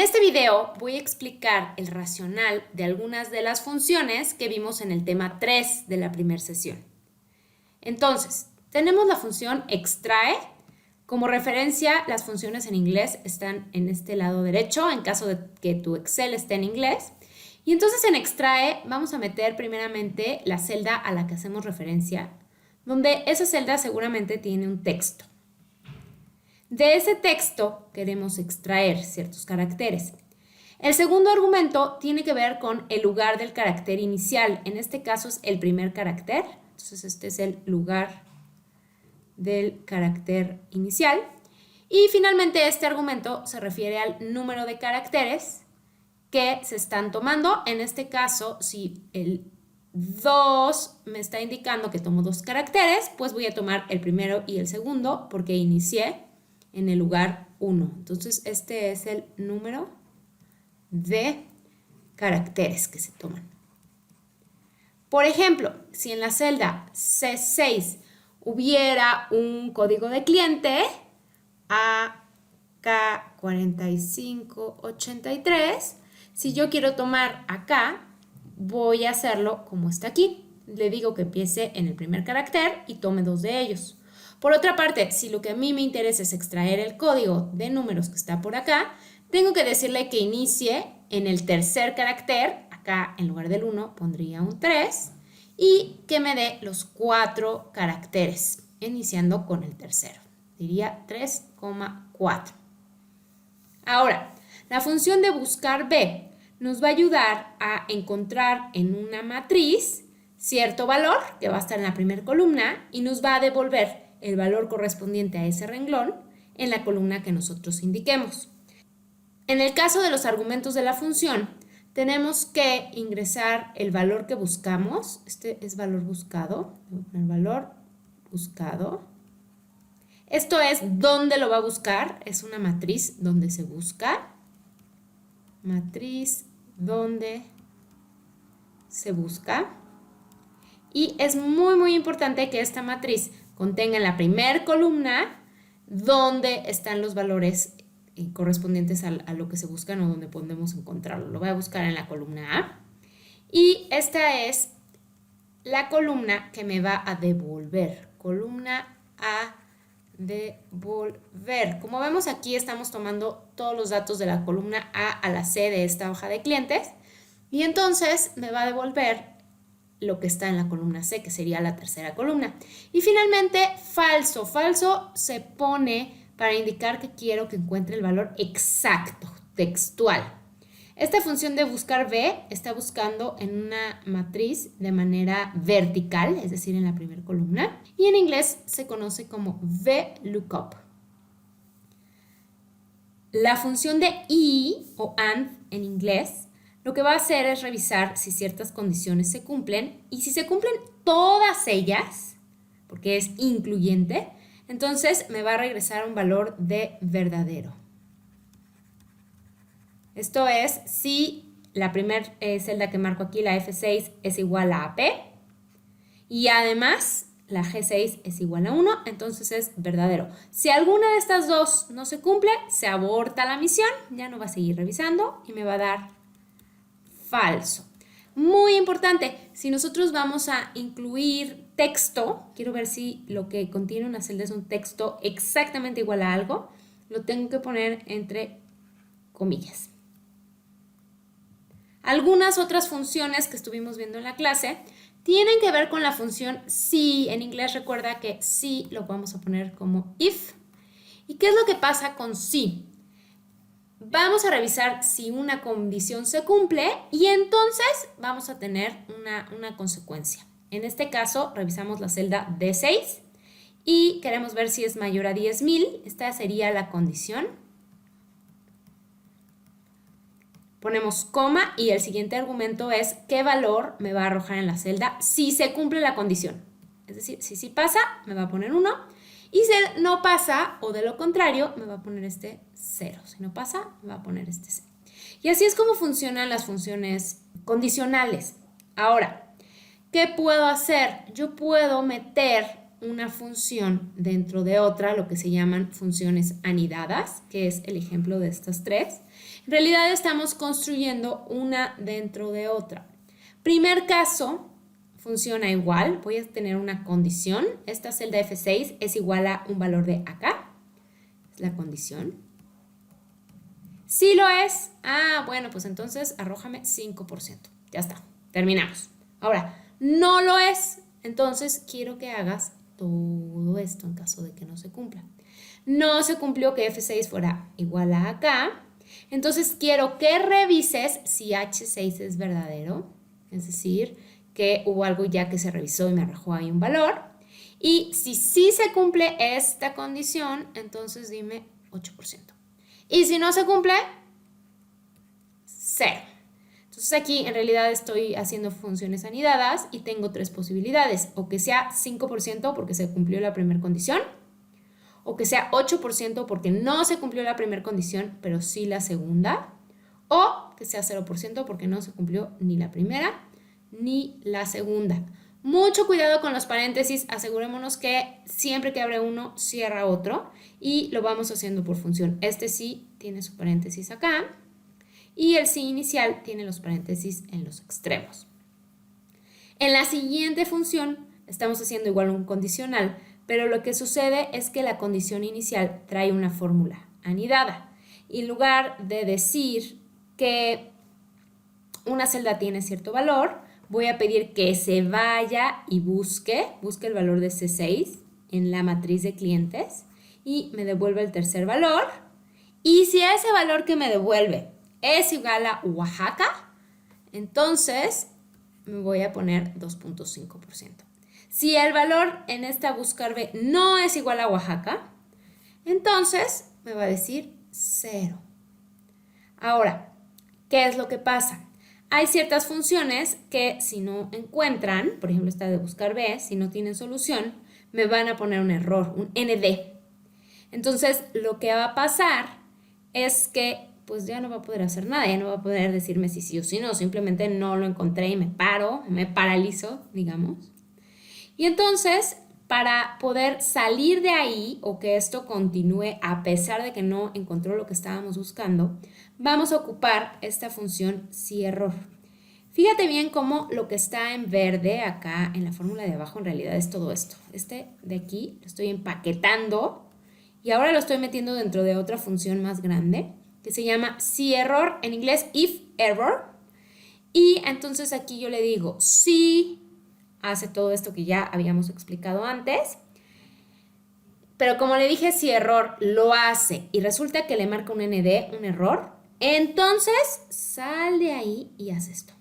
este video voy a explicar el racional de algunas de las funciones que vimos en el tema 3 de la primera sesión. Entonces, tenemos la función extrae. Como referencia, las funciones en inglés están en este lado derecho, en caso de que tu Excel esté en inglés. Y entonces en extrae vamos a meter primeramente la celda a la que hacemos referencia, donde esa celda seguramente tiene un texto. De ese texto queremos extraer ciertos caracteres. El segundo argumento tiene que ver con el lugar del carácter inicial. En este caso es el primer carácter. Entonces este es el lugar del carácter inicial. Y finalmente este argumento se refiere al número de caracteres que se están tomando. En este caso, si el 2 me está indicando que tomo 2 caracteres, pues voy a tomar el primero y el segundo porque inicié en el lugar 1. Entonces este es el número de caracteres que se toman. Por ejemplo, si en la celda C6 hubiera un código de cliente AK4583, si yo quiero tomar acá, voy a hacerlo como está aquí. Le digo que empiece en el primer carácter y tome 2 de ellos. Por otra parte, si lo que a mí me interesa es extraer el código de números que está por acá, tengo que decirle que inicie en el tercer carácter. Acá en lugar del 1 pondría un 3 y que me dé los 4 caracteres, iniciando con el tercero. Diría 3,4. Ahora, la función de buscar B nos va a ayudar a encontrar en una matriz cierto valor que va a estar en la primera columna y nos va a devolver el valor correspondiente a ese renglón en la columna que nosotros indiquemos. En el caso de los argumentos de la función, tenemos que ingresar el valor que buscamos. Este es valor buscado. El valor buscado. Esto es dónde lo va a buscar. Es una matriz donde se busca. Matriz donde se busca. Y es muy importante que esta matriz contenga en la primera columna donde están los valores correspondientes a lo que se buscan o donde podemos encontrarlo. Lo voy a buscar en la columna A. Y esta es la columna que me va a devolver. Columna A, devolver. Como vemos aquí estamos tomando todos los datos de la columna A la C de esta hoja de clientes. Y entonces me va a devolver lo que está en la columna C, que sería la tercera columna. Y finalmente, falso. Falso se pone para indicar que quiero que encuentre el valor exacto, textual. Esta función de buscar B está buscando en una matriz de manera vertical, es decir, en la primera columna. Y en inglés se conoce como VLOOKUP. La función de y o AND en inglés lo que va a hacer es revisar si ciertas condiciones se cumplen y si se cumplen todas ellas, porque es incluyente, entonces me va a regresar un valor de verdadero. Esto es si la primera celda que marco aquí, la F6, es igual a AP y además la G6 es igual a 1, entonces es verdadero. Si alguna de estas dos no se cumple, se aborta la misión, ya no va a seguir revisando y me va a dar falso. Muy importante, si nosotros vamos a incluir texto, quiero ver si lo que contiene una celda es un texto exactamente igual a algo, lo tengo que poner entre comillas. Algunas otras funciones que estuvimos viendo en la clase tienen que ver con la función si. En inglés recuerda que si lo vamos a poner como if. ¿Y qué es lo que pasa con si? Vamos a revisar si una condición se cumple y entonces vamos a tener una consecuencia. En este caso, revisamos la celda D6 y queremos ver si es mayor a 10,000. Esta sería la condición. Ponemos coma y el siguiente argumento es qué valor me va a arrojar en la celda si se cumple la condición. Es decir, si sí pasa, me va a poner 1. Y si no pasa, o de lo contrario, me va a poner este 0. Si no pasa, me va a poner este 0. Y así es como funcionan las funciones condicionales. Ahora, ¿qué puedo hacer? Yo puedo meter una función dentro de otra, lo que se llaman funciones anidadas, que es el ejemplo de estas tres. En realidad estamos construyendo una dentro de otra. Primer caso, funciona igual. Voy a tener una condición. Esta celda F6 es igual a un valor de acá. Es la condición. Si lo es, bueno, pues entonces arrójame 5%. Ya está, terminamos. Ahora, no lo es, entonces quiero que hagas todo esto en caso de que no se cumpla. No se cumplió que F6 fuera igual a acá, entonces quiero que revises si H6 es verdadero, es decir, que hubo algo ya que se revisó y me arrojó ahí un valor. Y si sí se cumple esta condición, entonces dime 8%. Y si no se cumple, 0. Entonces aquí en realidad estoy haciendo funciones anidadas y tengo tres posibilidades. O que sea 5% porque se cumplió la primera condición, o que sea 8% porque no se cumplió la primera condición, pero sí la segunda, o que sea 0% porque no se cumplió ni la primera ni la segunda. Mucho cuidado con los paréntesis, asegurémonos que siempre que abre uno, cierra otro y lo vamos haciendo por función. Este sí tiene su paréntesis acá y el sí inicial tiene los paréntesis en los extremos. En la siguiente función estamos haciendo igual un condicional, pero lo que sucede es que la condición inicial trae una fórmula anidada. Y en lugar de decir que una celda tiene cierto valor, voy a pedir que se vaya y busque el valor de C6 en la matriz de clientes y me devuelve el tercer valor. Y si ese valor que me devuelve es igual a Oaxaca, entonces me voy a poner 2.5%. Si el valor en esta buscar B no es igual a Oaxaca, entonces me va a decir 0. Ahora, ¿qué es lo que pasa? Hay ciertas funciones que si no encuentran, por ejemplo esta de buscar B, si no tienen solución, me van a poner un error, un ND. Entonces lo que va a pasar es que pues ya no va a poder hacer nada, ya no va a poder decirme si sí o si no, simplemente no lo encontré y me paralizo, digamos. Y entonces, para poder salir de ahí o que esto continúe a pesar de que no encontró lo que estábamos buscando, vamos a ocupar esta función si error. Fíjate bien cómo lo que está en verde acá en la fórmula de abajo en realidad es todo esto. Este de aquí lo estoy empaquetando y ahora lo estoy metiendo dentro de otra función más grande que se llama si error, en inglés if error. Y entonces aquí yo le digo si hace todo esto que ya habíamos explicado antes. Pero como le dije, si error lo hace y resulta que le marca un ND, un error, entonces sal de ahí y haz esto.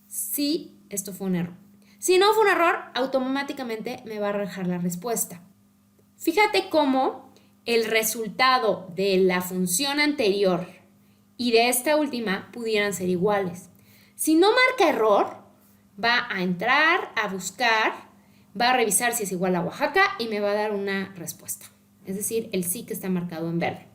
Si esto fue un error. Si no fue un error, automáticamente me va a arrojar la respuesta. Fíjate cómo el resultado de la función anterior y de esta última pudieran ser iguales. Si no marca error, va a entrar a buscar, va a revisar si es igual a Oaxaca y me va a dar una respuesta. Es decir, el sí que está marcado en verde.